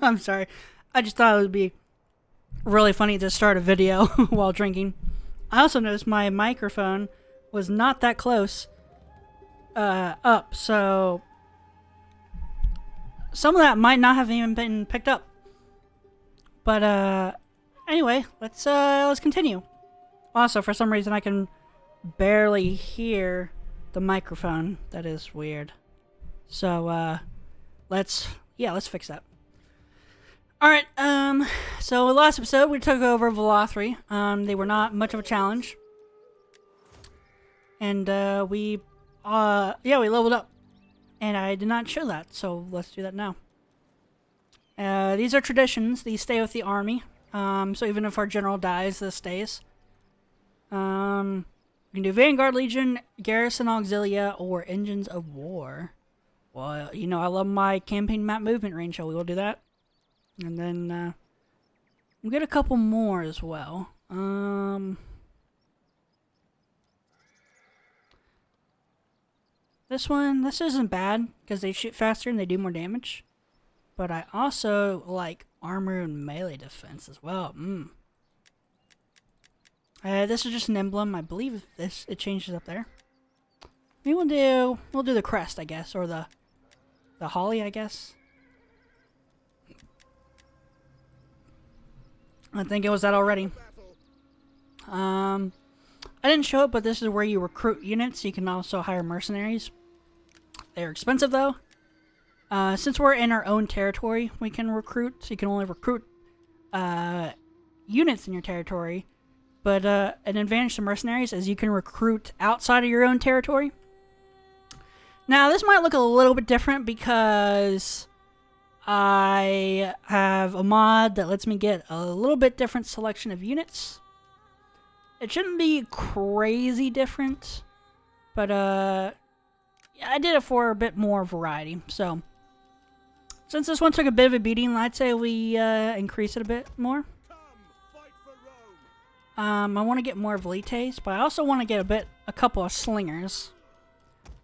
I'm sorry. I just thought it would be really funny to start a video while drinking. I also noticed my microphone was not that close up, so some of that might not have even been picked up. But anyway, let's continue. Also, for some reason I can barely hear the microphone. That is weird. So let's fix that. Alright, so last episode we took over Velothri. They were not much of a challenge. And we leveled up. And I did not show that, so let's do that now. These are traditions. These stay with the army. So even if our general dies, this stays. We can do Vanguard Legion, Garrison Auxilia, or Engines of War. Well, you know, I love my campaign map movement range, so we will do that. And then, we'll get a couple more as well. This isn't bad, because they shoot faster and they do more damage. But I also like armor and melee defense as well. This is just an emblem. I believe it changes up there. We'll do the crest, I guess, or the holly, I guess. I think it was that already. I didn't show it, but this is where you recruit units. You can also hire mercenaries. They're expensive, though. Since we're in our own territory, we can recruit. So you can only recruit units in your territory. But an advantage to mercenaries is you can recruit outside of your own territory. Now, this might look a little bit different because I have a mod that lets me get a little bit different selection of units. It shouldn't be crazy different, but I did it for a bit more variety. So, since this one took a bit of a beating, I'd say we increase it a bit more. I want to get more Velites, but I also want to get a couple of slingers.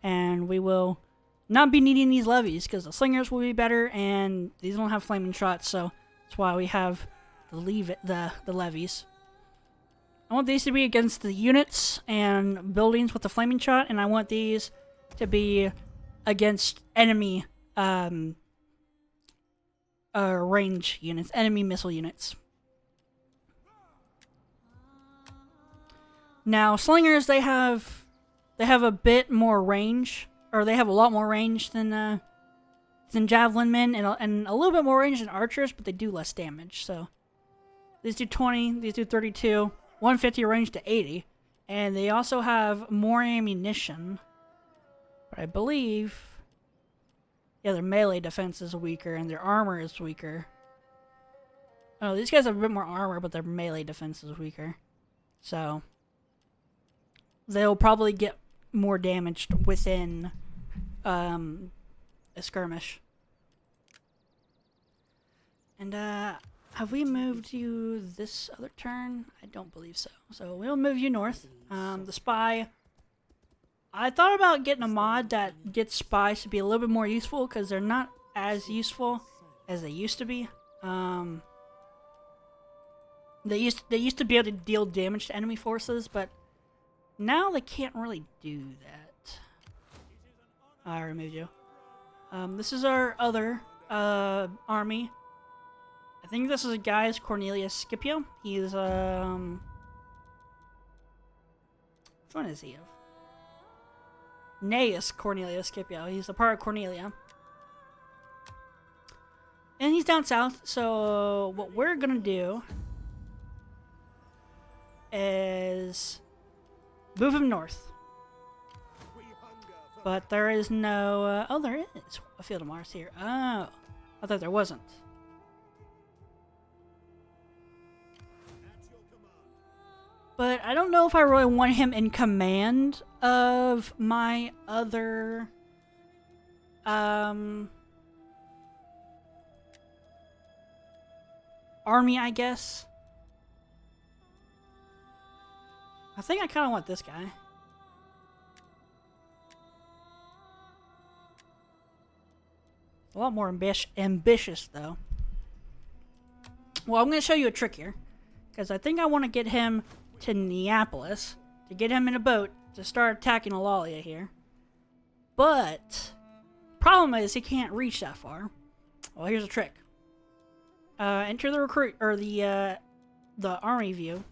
And we will not be needing these levies, because the slingers will be better, and these don't have flaming shots, so that's why we have the levies. I want these to be against the units and buildings with the flaming shot, and I want these to be against enemy range units, enemy missile units. Now, slingers, they have a bit more range, or they have a lot more range than javelin men, and a little bit more range than archers, but they do less damage. So these do 20, these do 32, 150 range to 80, and they also have more ammunition. But I believe, yeah, their melee defense is weaker and their armor is weaker. Oh, these guys have a bit more armor, but their melee defense is weaker. So they'll probably get more damaged within a skirmish. And have we moved you this other turn? I don't believe so. So we'll move you north. The spy, I thought about getting a mod that gets spies to be a little bit more useful, because they're not as useful as they used to be. They used to be able to deal damage to enemy forces, but now they can't really do that. I removed you. This is our other army. I think this is a guy's Cornelius Scipio. He's which one is he of? Gnaeus Cornelius Scipio. He's a part of Cornelia. And he's down south, so what we're gonna do is move him north. But there is no... oh, there is a Field of Mars here. Oh, I thought there wasn't. But I don't know if I really want him in command of my other... army, I guess. I think I kind of want this guy. A lot more ambitious, though. Well, I'm going to show you a trick here. Because I think I want to get him to Neapolis. To get him in a boat to start attacking Auxilia here. But problem is he can't reach that far. Well, here's a trick. Enter the recruit or the army view.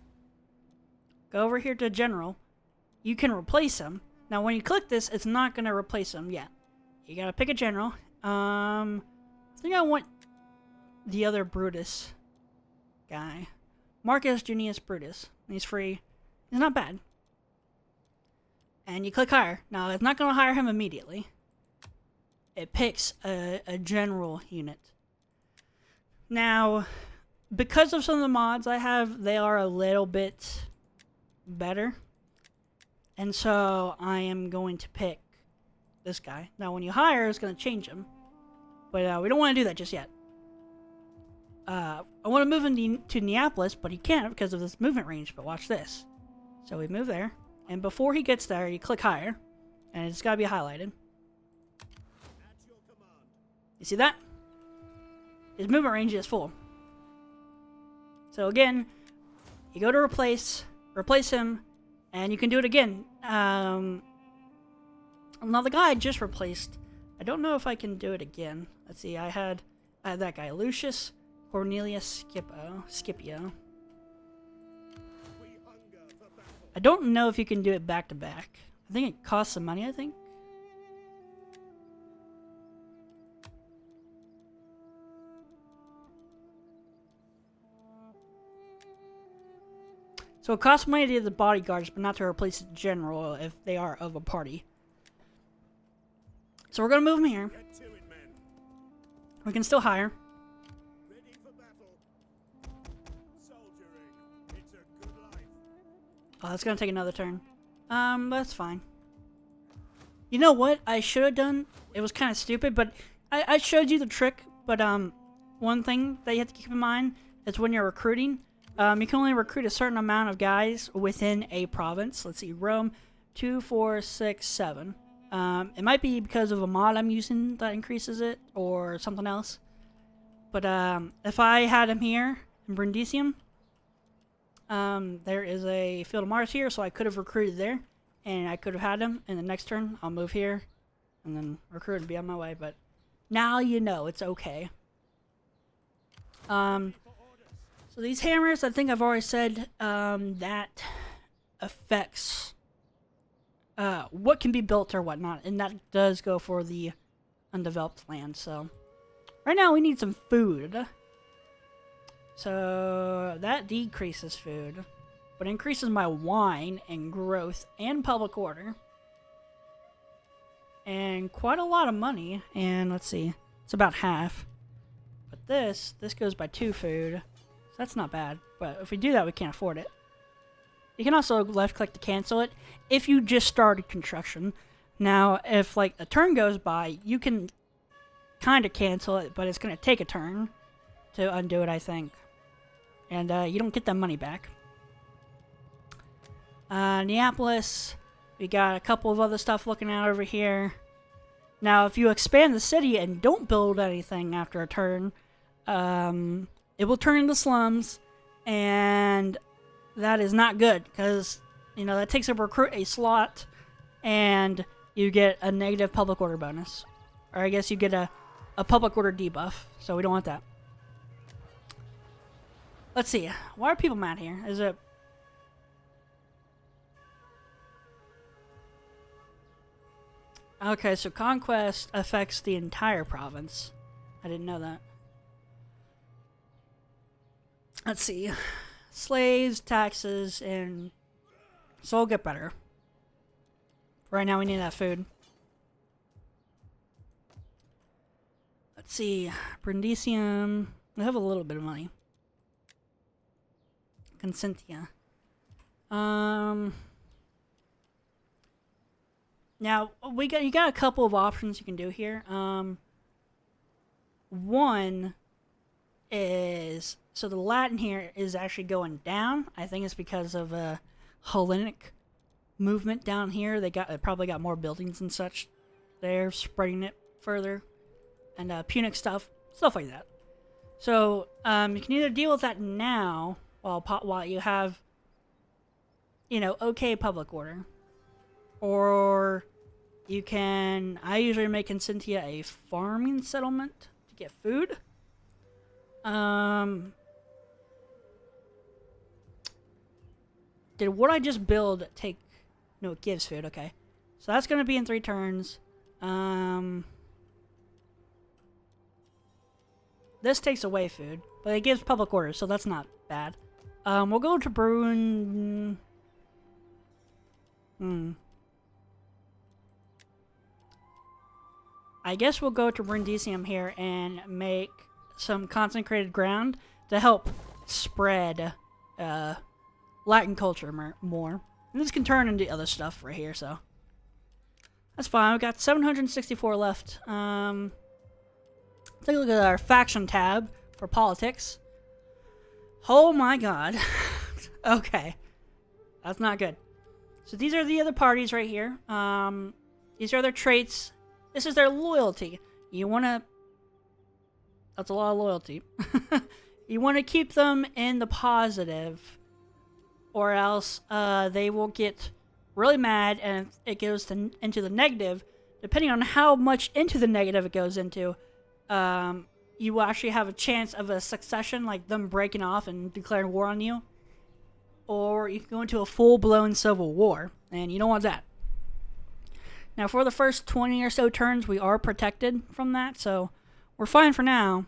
Go over here to general. You can replace him. Now, when you click this, it's not going to replace him yet. You got to pick a general. I think I want the other Brutus guy. Marcus Junius Brutus. He's free. He's not bad. And you click hire. Now, it's not going to hire him immediately. It picks a general unit. Now, because of some of the mods I have, they are a little bit better. And so, I am going to pick this guy. Now, when you hire, it's going to change him. But we don't want to do that just yet. I want to move him to Neapolis, but he can't because of this movement range. But watch this. So we move there. And before he gets there, you click hire. And it's got to be highlighted. You see that? His movement range is full. So again, you go to replace him, and you can do it again. Now the guy I just replaced, I don't know if I can do it again. Let's see, I had that guy, Lucius Cornelius Scipio. I don't know if you can do it back to back. I think it costs some money, I think. So it costs money to do the bodyguards, but not to replace the general if they are of a party. So we're going to move them here. We can still hire. Oh, that's going to take another turn. That's fine. You know what I should have done? It was kind of stupid, but I showed you the trick. But one thing that you have to keep in mind is when you're recruiting, you can only recruit a certain amount of guys within a province. Let's see, Rome, 2, 4, 6, 7. It might be because of a mod I'm using that increases it, or something else. But if I had him here in Brundisium, there is a Field of Mars here, so I could have recruited there, and I could have had him. And the next turn, I'll move here, and then recruit and be on my way. But now you know it's okay. So these hammers, I think I've already said, that affects what can be built or whatnot, and that does go for the undeveloped land. So right now we need some food. So that decreases food, but increases my wine and growth and public order. And quite a lot of money. And let's see, it's about half. But this goes by 2 food. So that's not bad. But if we do that, we can't afford it. You can also left click to cancel it if you just started construction. Now, if like a turn goes by, you can kind of cancel it, but it's going to take a turn to undo it, I think. And you don't get that money back. Neapolis, we got a couple of other stuff looking out over here. Now, if you expand the city and don't build anything after a turn, it will turn into slums, and that is not good, because, you know, that takes up recruit a slot, and you get a negative public order bonus. Or I guess you get a public order debuff, so we don't want that. Let's see. Why are people mad here? Is it... Okay, so conquest affects the entire province. I didn't know that. Let's see. Slaves, taxes, and... So we'll get better. Right now we need that food. Let's see. Brundisium. We have a little bit of money. Consentia. Now you got a couple of options you can do here. One is, so the Latin here is actually going down. I think it's because of a Hellenic movement down here. They probably got more buildings and such. They're spreading it further, and Punic stuff like that. So, you can either deal with that now, while you have, you know, okay public order. Or you can... I usually make Incentia a farming settlement to get food. Did what I just build take... No, it gives food, okay. So that's going to be in 3 turns. This takes away food, but it gives public order, so that's not bad. We'll go to Bruin... I guess we'll go to Brindisium here and make some consecrated ground to help spread Latin culture more. And this can turn into other stuff right here, so that's fine. We've got 764 left. Take a look at our faction tab for politics. Oh my god. Okay. That's not good. So these are the other parties right here. These are their traits. This is their loyalty. You want to... That's a lot of loyalty. You want to keep them in the positive, or else they will get really mad and it goes into the negative. Depending on how much into the negative it goes into, you will actually have a chance of a succession, like them breaking off and declaring war on you. Or you can go into a full-blown civil war, and you don't want that. Now, for the first 20 or so turns, we are protected from that, so we're fine for now.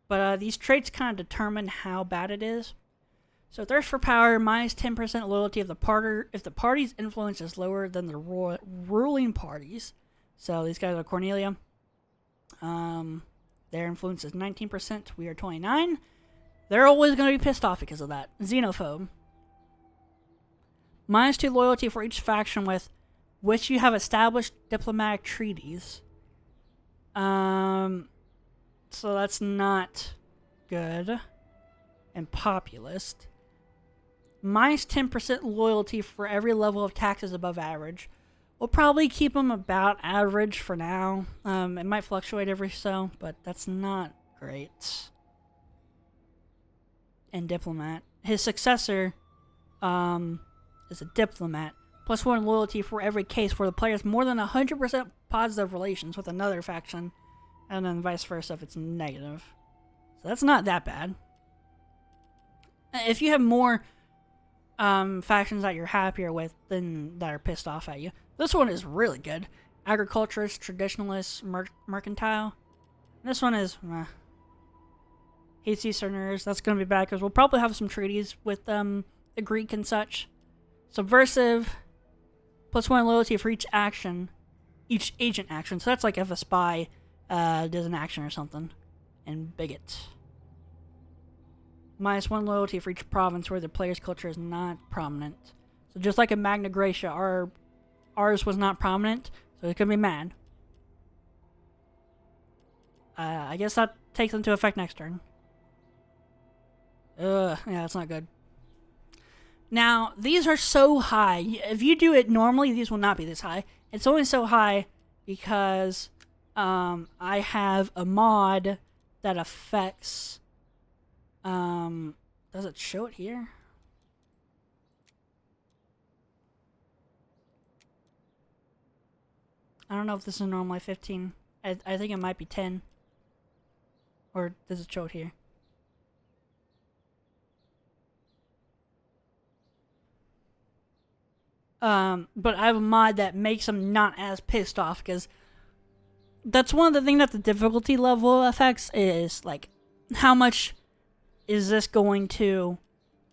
But these traits kind of determine how bad it is. So, thirst for power, minus 10% loyalty if the party's influence is lower than the ruling parties. So, these guys are Cornelia. Their influence is 19%. We are 29%. They're always going to be pissed off because of that. Xenophobe. Minus 2 loyalty for each faction with which you have established diplomatic treaties. So that's not good. And populist. Minus 10% loyalty for every level of taxes above average. We'll probably keep them about average for now. It might fluctuate every so, but that's not great. And diplomat. His successor is a diplomat. Plus 1 loyalty for every case where the player has more than 100% positive relations with another faction. And then vice versa if it's negative. So that's not that bad. If you have more factions that you're happier with than that are pissed off at you. This one is really good. Agriculturist, traditionalist, mercantile. This one is... Hates Easterners. That's going to be bad because we'll probably have some treaties with the Greek and such. Subversive. Plus 1 loyalty for each action. Each agent action. So that's like if a spy does an action or something. And bigot. Minus 1 loyalty for each province where the player's culture is not prominent. So just like in Magna Graecia, ours was not prominent. So it could be mad. I guess that takes into effect next turn. Yeah, that's not good. Now, these are so high. If you do it normally, these will not be this high. It's only so high because I have a mod that affects... does it show it here? I don't know if this is normally 15. I think it might be 10. Or does it show it here? But I have a mod that makes them not as pissed off, because that's one of the things that the difficulty level affects is, like, how much is this going to,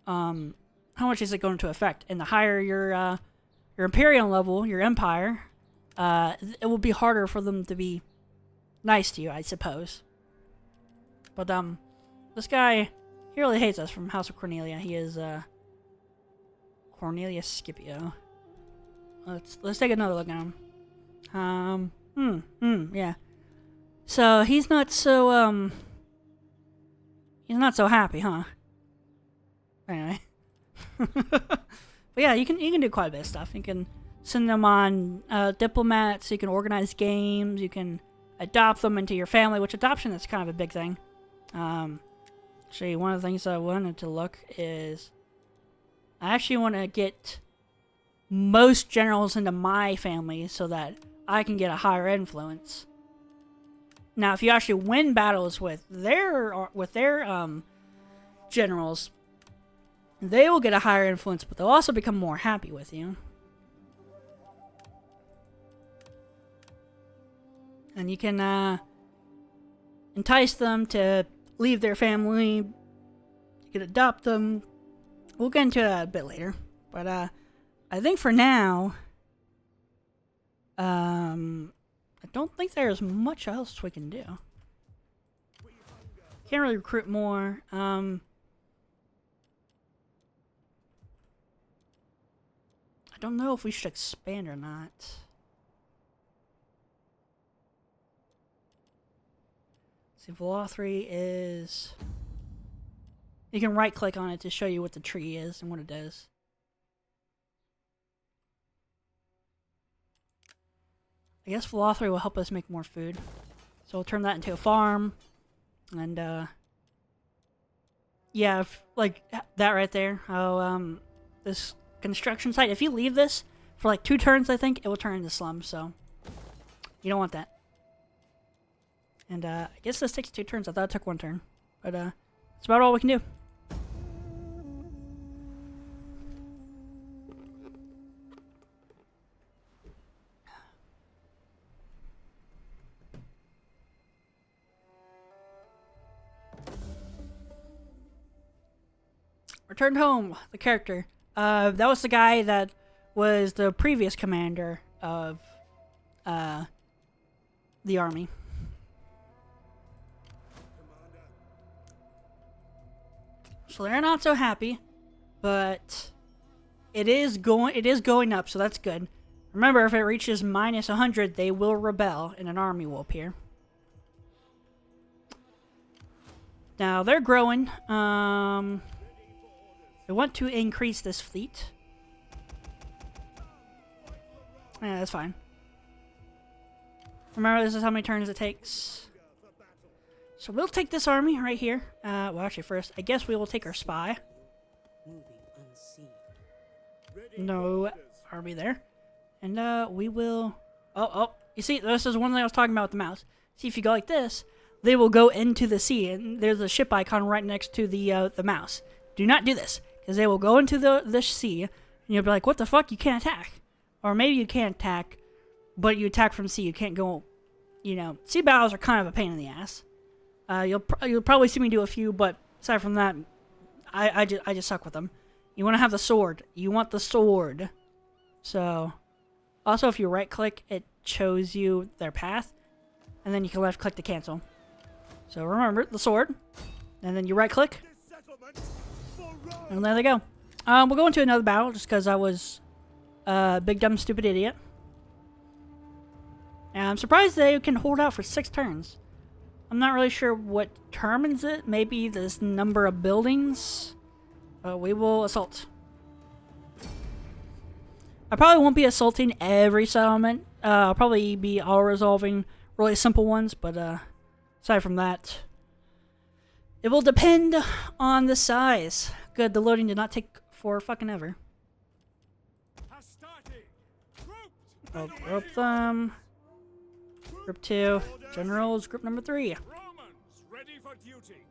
how much is it going to affect? And the higher your Imperium level, your Empire, it will be harder for them to be nice to you, I suppose. But, this guy, he really hates us from House of Cornelia. He is, Cornelius Scipio. Let's take another look at him. Yeah. So, he's not so happy, huh? Anyway. But yeah, you can do quite a bit of stuff. You can send them on diplomats, you can organize games, you can adopt them into your family, which adoption is kind of a big thing. Actually, one of the things I wanted to look is I actually want to get most generals into my family so that I can get a higher influence. Now, if you actually win battles with their generals, they will get a higher influence, but they'll also become more happy with you. And you can entice them to leave their family. You can adopt them. We'll get into that a bit later. But I think for now, I don't think there's much else we can do. Can't really recruit more. I don't know if we should expand or not. See, Velocity is... You can right-click on it to show you what the tree is and what it does. I guess Velocity will help us make more food. So we'll turn that into a farm. And, yeah, like that right there. How, this construction site, if you leave this for like 2 turns, I think, it will turn into slums, so you don't want that. And, I guess this takes 2 turns. I thought it took 1 turn. But, that's about all we can do. Returned home, the character. That was the guy that was the previous commander of, the army. So they're not so happy, but it is going up, so that's good. Remember, if it reaches minus 100, they will rebel and an army will appear. Now they're growing. I want to increase this fleet. Yeah, that's fine. Remember, this is how many turns it takes. So we'll take this army right here. Well, actually, first, I guess we will take our spy. No army there. And we will... Oh, you see, this is one thing I was talking about with the mouse. See, if you go like this, they will go into the sea, and there's a ship icon right next to the mouse. Do not do this, because they will go into the sea, and you'll be like, what the fuck, you can't attack. Or maybe you can attack, but you attack from sea, you can't go, you know. Sea battles are kind of a pain in the ass. You'll probably see me do a few, but aside from that, I just suck with them. You want to have the sword. You want the sword. So, also if you right click, it shows you their path, and then you can left click to cancel. So remember, the sword, and then you right click, and there they go. We'll go into another battle just because I was a big dumb stupid idiot. And I'm surprised they can hold out for 6 turns. I'm not really sure what determines it. Maybe this number of buildings. We will assault. I probably won't be assaulting every settlement. I'll probably be auto-resolving really simple ones, but aside from that, it will depend on the size. Good, the loading did not take for fucking ever. I'll group them. Group 2. Generals, group number 3. Romans, ready for duty.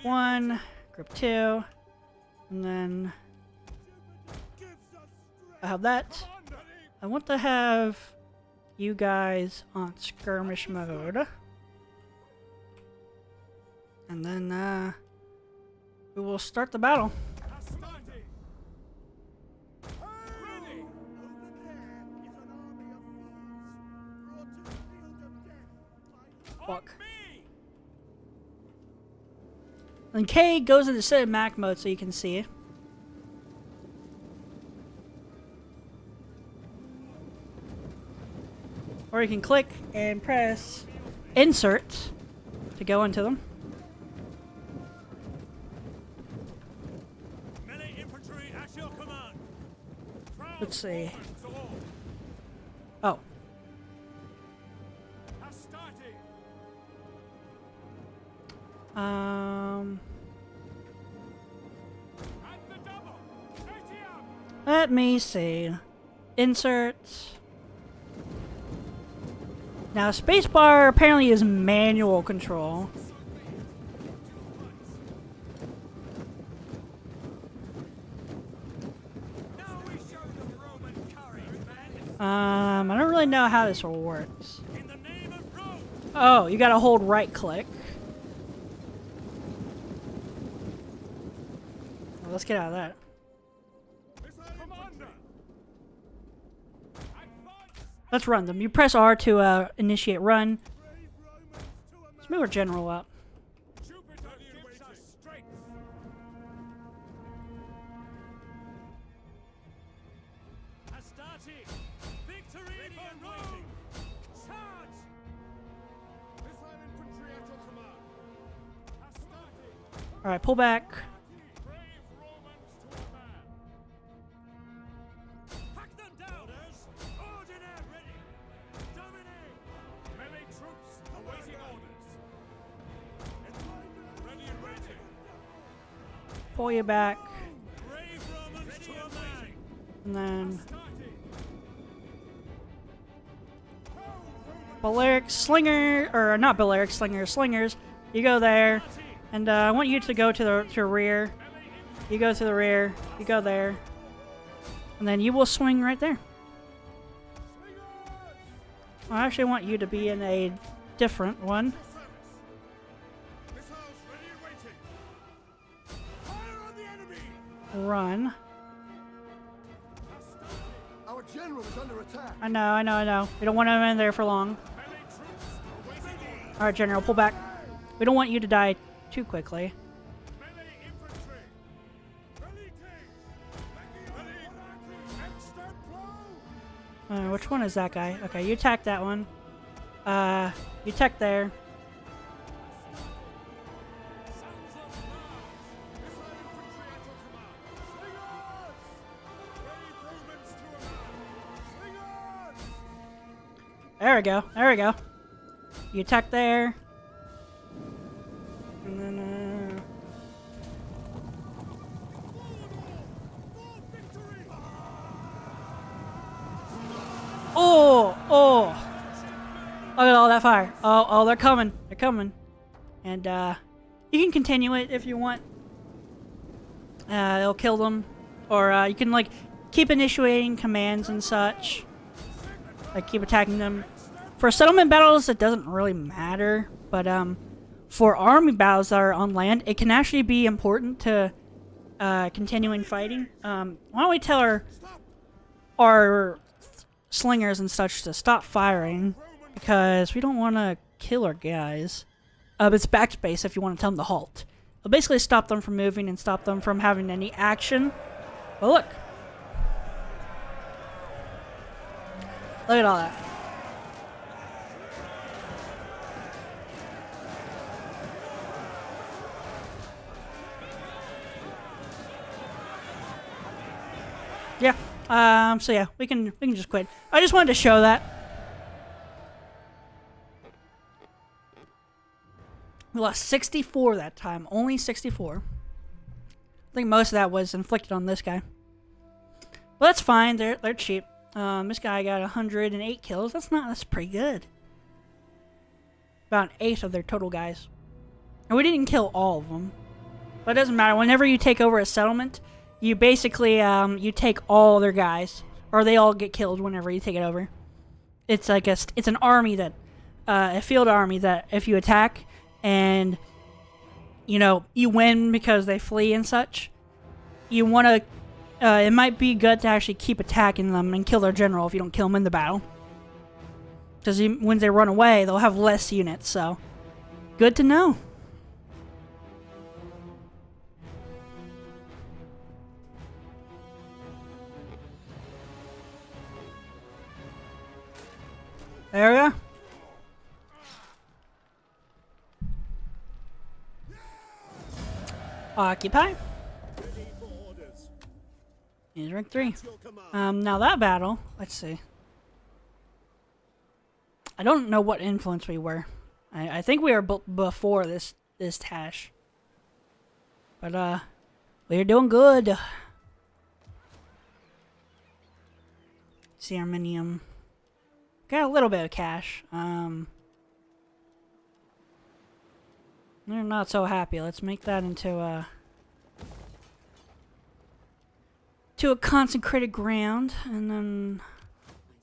1. Group 2. And then I have that. I want to have you guys on skirmish mode. And then we will start the battle. Fuck. And K goes into cinematic mode so you can see it. Or you can click and press insert to go into them. Melee infantry at your command. Let's see. Oh. At the double. Etium. Let me see. Insert. Now, spacebar apparently is manual control. Now we show them Roman courage, men. I don't really know how this works. In the name of Rome. Oh, you gotta hold right click. Well, let's get out of that. Commander. Let's run them. You press R to initiate run. Let's move our general up. Jupiter gives us strength. Astarte. Victory in Rome. Charge. Missile infantry at your command. Astarte. All right, pull back. Brave Romans to a man. Hack them down. Ordnance ready. Dominate. Melee troops awaiting orders. Ready and ready. Pull you back, Brave Romans to a man. and then Astarte. Balearic Slinger, or not Balearic Slinger, Slingers. You go there, and I want you to go to the rear. You go to the rear. You go there, and then you will swing right there. I actually want you to be in a different one. Missiles ready and waiting. Fire on the enemy. Run. Our general is under attack. I know. We don't want him in there for long. Melee troops awaiting orders. All right, General, pull back. We don't want you to die too quickly. Melee infantry. Ready take. Ready. Extra blow. Which one is that guy? Okay, you attack that one. You attack there. Sons of Mars. Missile infantry at your command. Slingers. Brave Romans to a man. Slingers. There we go. You attack there. And then, For victory. Oh! Look at all that fire. Oh, they're coming. And, you can continue it if you want. It'll kill them. Or, you can, like, keep initiating commands and such. Like, keep attacking them. For settlement battles, it doesn't really matter. But, for army battles that are on land, it can actually be important to, continuing fighting. Why don't we tell our slingers and such to stop firing, because we don't want to kill our guys. It's backspace if you want to tell them to halt. It'll basically stop them from moving and stop them from having any action. But look. Look at all that. Yeah. So yeah, we can just quit. I just wanted to show that. We lost 64 that time. Only 64. I think most of that was inflicted on this guy. Well, that's fine. They're cheap. This guy got 108 kills. That's pretty good. About 8 of their total guys. And we didn't kill all of them. But it doesn't matter. Whenever you take over a settlement, you basically you take all their guys, or they all get killed whenever you take it over. It's like it's an army that a field army that if you attack and you win because they flee and such, you want to. It might be good to actually keep attacking them and kill their general if you don't kill them in the battle. Because when they run away, they'll have less units. So, good to know. There we go. Occupy. Here's rank 3. Now that battle, let's see. I don't know what influence we were. I think we were before this this tash. But we're doing good. See Arminium. Got a little bit of cash. They're not so happy. Let's make that into a consecrated ground, and then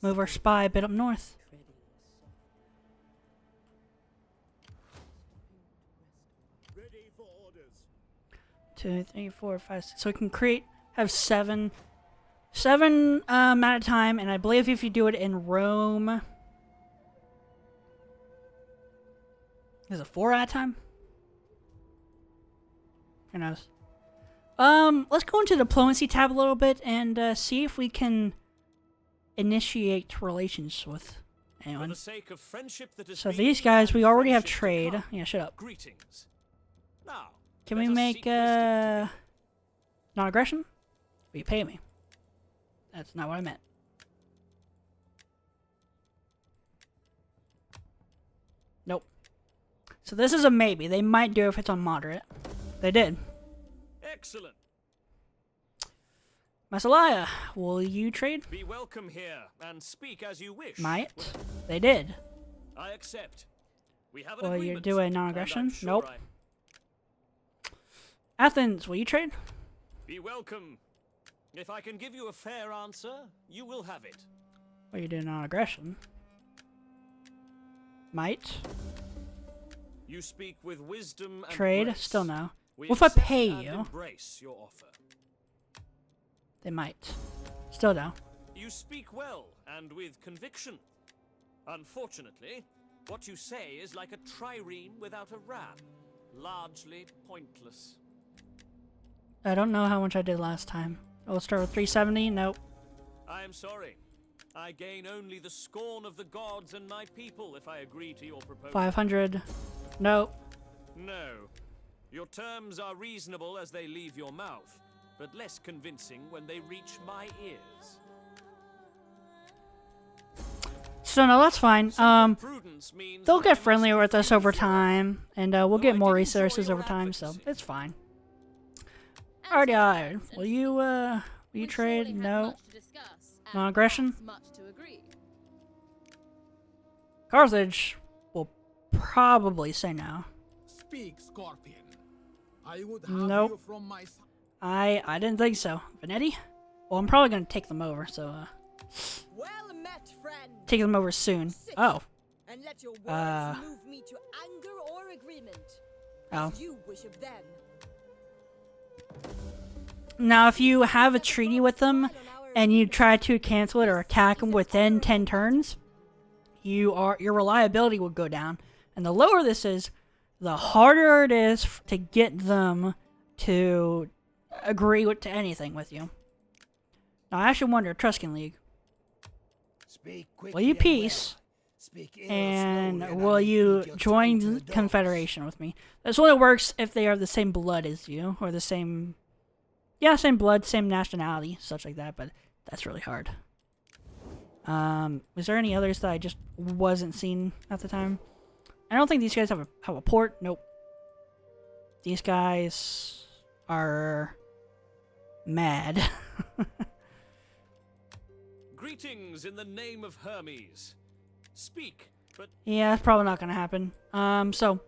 move our spy a bit up north. 2, 3, 4, 5, 6. So we can have seven at a time, and I believe if you do it in Rome, is it 4 at a time? Who knows? Let's go into the diplomacy tab a little bit and see if we can initiate relations with anyone. For the sake of friendship that So has these been guys, and we already have friendship to trade. come. Yeah, shut up. Greetings. Now, Can let we us make seek wisdom together. non-aggression? Will you pay me? That's not what I meant. Nope. So this is a maybe. They might do if it's on moderate. They did. Excellent. Auxilia, will you trade? Be welcome here and speak as you wish. Might. They did. I accept. We have an Will you agreement, do a and non-aggression? I'm sure Nope. I- Athens, will you trade? Be welcome. If I can give you a fair answer, you will have it. Will you do non-aggression? Might. You speak with wisdom and Trade? grace. Still no. We What if I accept pay and you? embrace your offer. They might. Still no. You speak well and with conviction. Unfortunately, what you say is like a trireme without a ram. Largely pointless. I don't know how much I did last time. We'll start with 370. Nope. I am sorry. I gain only the scorn of the gods and my people if I agree to your proposal. 500. Nope. No. Your terms are reasonable as they leave your mouth, but less convincing when they reach my ears. So no, that's fine. Prudence means They'll that I get must friendlier with us refuse over your time, and we'll Though get I more did enjoy resources your over time, so advocacy. it's fine. Alrighty, will you trade? No. Non-aggression? Carthage will probably say no. Speak, Scorpion. I would have Nope. you from my side. I didn't think so. Venetti? Well, I'm probably gonna take them over, so Well met, friend. take them over soon. Sit, Oh. And let your words Uh. move me to anger or agreement. Oh. As you wish of them. Now, if you have a treaty with them and you try to cancel it or attack them within 10 turns, your reliability will go down. And the lower this is, the harder it is to get them to agree to anything with you. Now, I actually wonder, Etruscan League, Speak will you peace? And will you join the Confederation with me? That's only works if they are the same blood as you, or the same... Yeah, same blood, same nationality, such like that, but that's really hard. Was there any others that I just wasn't seeing at the time? I don't think these guys have a port. Nope. These guys are mad. Greetings in the name of Hermes. Speak, but Yeah, that's probably not going to happen. So,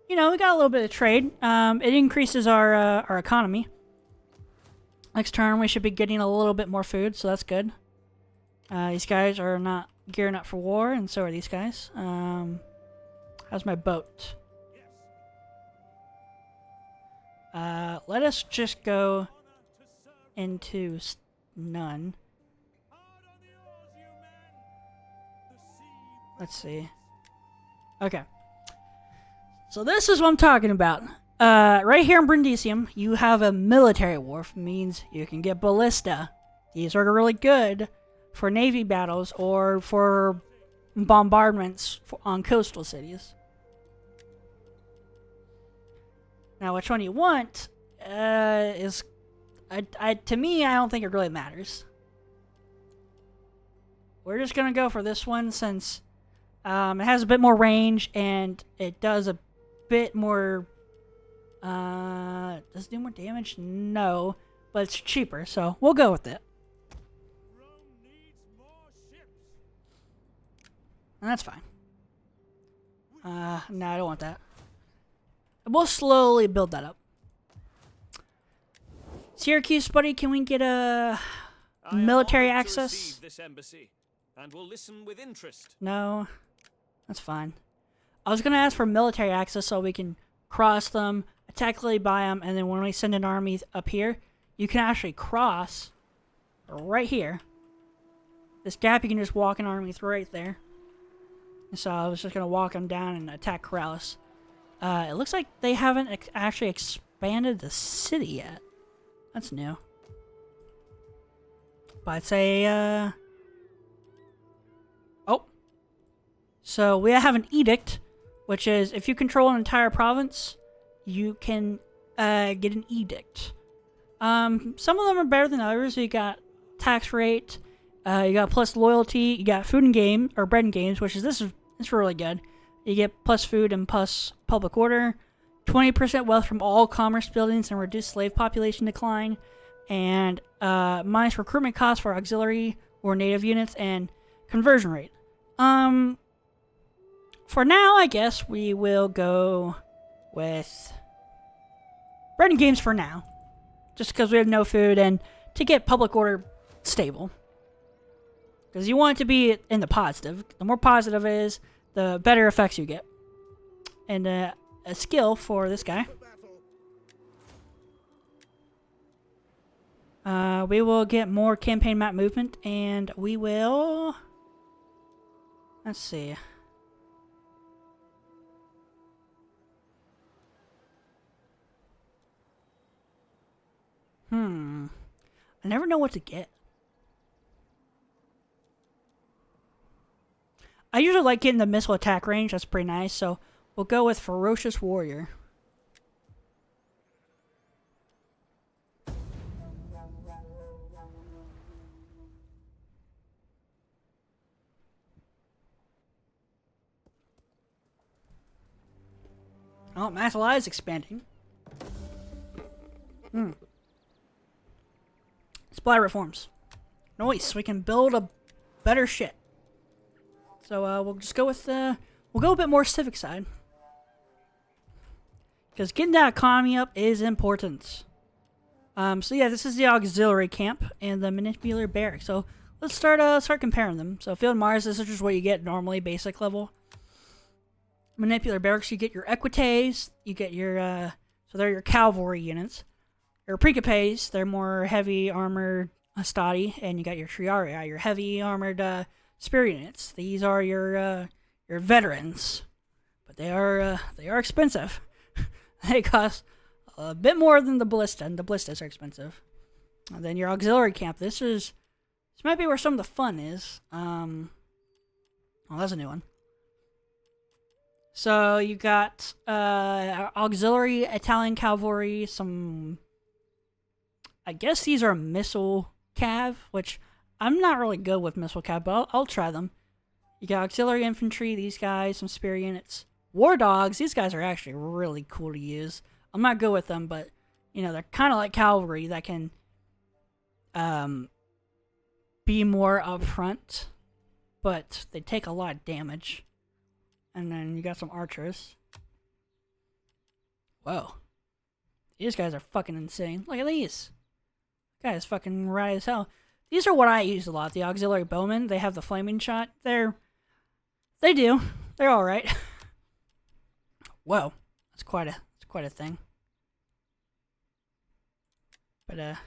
you know, we got a little bit of trade. It increases our economy. Next turn, we should be getting a little bit more food, so that's good. These guys are not gearing up for war, and so are these guys. How's my boat? Let us just go into none. Let's see. Okay. So this is what I'm talking about. Right here in Brindisium, you have a military wharf. Means you can get ballista. These are really good for navy battles or for bombardments on coastal cities. Now, which one you want is... to me, I don't think it really matters. We're just going to go for this one since it has a bit more range and it does bit more. Does it do more damage? No, but it's cheaper, so we'll go with it. And that's fine. No, I don't want that. We'll slowly build that up. Syracuse, buddy, can we get a military access? This embassy, and will listen with interest. No, that's fine. I was gonna ask for military access so we can cross them, tactically by them, and then when we send an army up here, you can actually cross right here. This gap, you can just walk an army through right there. So I was just gonna walk them down and attack Corrales. It looks like they haven't actually expanded the city yet. That's new. But I'd say, oh. So we have an edict, which is if you control an entire province, you can get an edict. Some of them are better than others. You got tax rate, you got plus loyalty, you got food and game, or bread and games, which is it's really good. You get plus food and plus public order, 20% wealth from all commerce buildings and reduced slave population decline, and minus recruitment costs for auxiliary or native units, and conversion rate. For now, I guess we will go with bread and games for now. Just because we have no food and to get public order stable. Because you want it to be in the positive. The more positive it is, the better effects you get. And a skill for this guy. We will get more campaign map movement, and we will... Let's see. I never know what to get. I usually like getting the missile attack range. That's pretty nice. So we'll go with Ferocious Warrior. Oh, Mass Ally is expanding. Supply reforms. Nice. We can build a better shit. So we'll just go with we'll go a bit more civic side. Because getting that economy up is important. So yeah, this is the auxiliary camp and the manipular barracks. So let's start comparing them. So Field Mars, this is just what you get normally, basic level. Manipular barracks, you get your equites, you get your so they're your cavalry units. Your precapes, they're more heavy armored stati, and you got your triarii, your heavy armored spear units. These are your veterans, but they are expensive. They cost a bit more than the ballista, and the ballistas are expensive. And then your auxiliary camp. This might be where some of the fun is. Oh, that's a new one. So you got auxiliary Italian cavalry, some. I guess these are missile cav, which I'm not really good with missile cav, but I'll try them. You got auxiliary infantry, these guys, some spear units. War dogs, these guys are actually really cool to use. I'm not good with them, but, you know, they're kind of like cavalry that can be more upfront, but they take a lot of damage. And then you got some archers. Whoa. These guys are fucking insane. Look at these. Guys fucking right as hell. These are what I use a lot. The auxiliary bowmen. They have the flaming shot. They do. They're all right. Whoa, that's quite a thing. But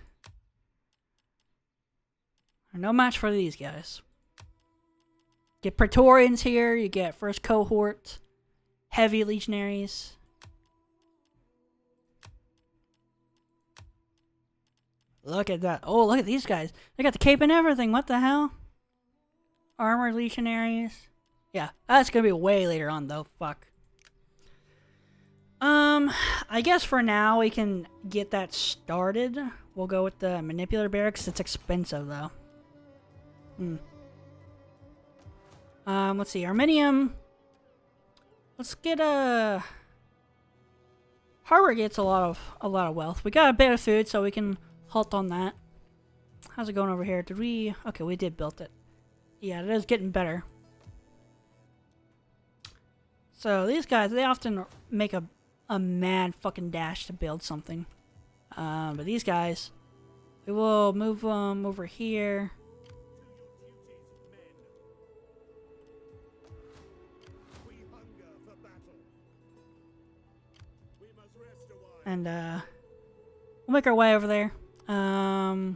no match for these guys. Get Praetorians here. You get first cohort, heavy legionaries. Look at that. Oh, look at these guys. They got the cape and everything. What the hell? Armored legionaries. Yeah, that's going to be way later on, though. Fuck. I guess for now we can get that started. We'll go with the manipular barracks. It's expensive, though. Let's see. Arminium. Let's get a... Harbor gets a lot of wealth. We got a bit of food, so we can halt on that. How's it going over here? Did we? Okay, we did build it. Yeah, it is getting better. So these guys, they often make a mad fucking dash to build something. But these guys, we will move them over here. And we'll make our way over there. I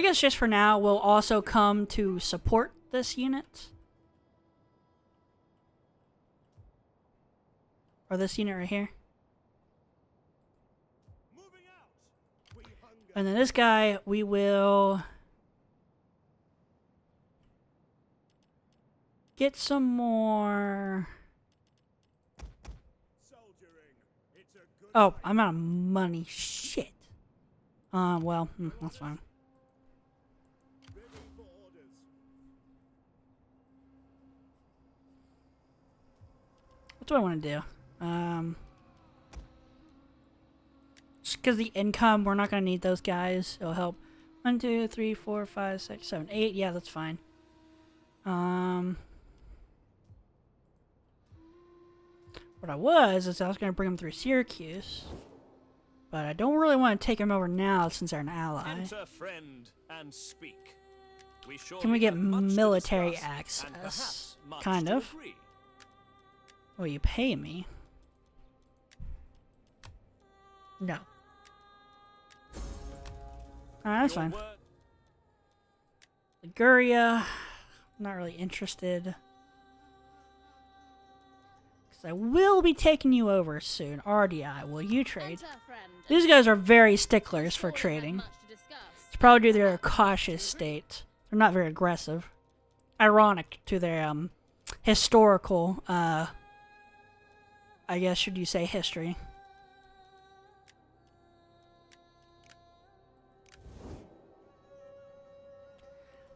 guess just for now, we'll also come to support this unit. Or this unit right here. And then this guy, we will get some more. Oh, I'm out of money. Shit. Well, that's fine. What do I want to do? Just because the income, we're not going to need those guys. It'll help. 1, 2, 3, 4, 5, 6, 7, 8. Yeah, that's fine. What I was going to bring them through Syracuse. But I don't really want to take them over now since they're an ally. Enter, friend, and speak. Can we get military access? Kind of. Will you pay me? No. Alright, that's fine. Liguria. Not really interested. Because I will be taking you over soon. RDI, will you trade? These guys are very sticklers for trading. It's probably due to their cautious state. They're not very aggressive. Ironic to their historical, I guess, should you say, history.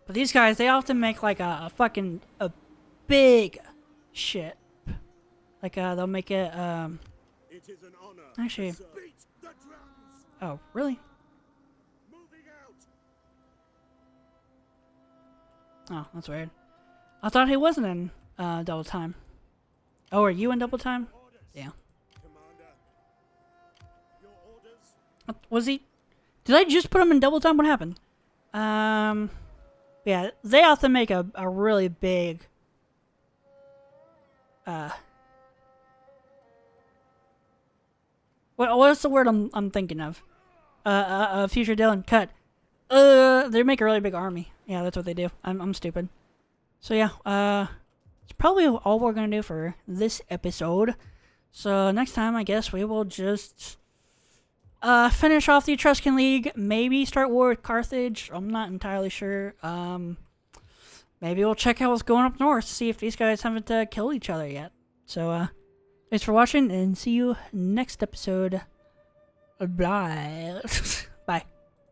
But these guys, they often make like a big ship. Like they'll make it actually. Oh, really? Oh, that's weird. I thought he wasn't in double time. Oh, are you in double time? Yeah. Was he? Did I just put him in double time? What happened? Yeah, they often make a really big what's the word I'm thinking of? Future Dylan, cut. They make a really big army. Yeah, that's what they do. I'm stupid. So yeah, it's probably all we're gonna do for this episode. So next time, I guess we will just finish off the Etruscan League. Maybe start war with Carthage. I'm not entirely sure. Maybe we'll check out what's going up north. See if these guys haven't killed each other yet. So thanks for watching, and see you next episode. Bye. Bye.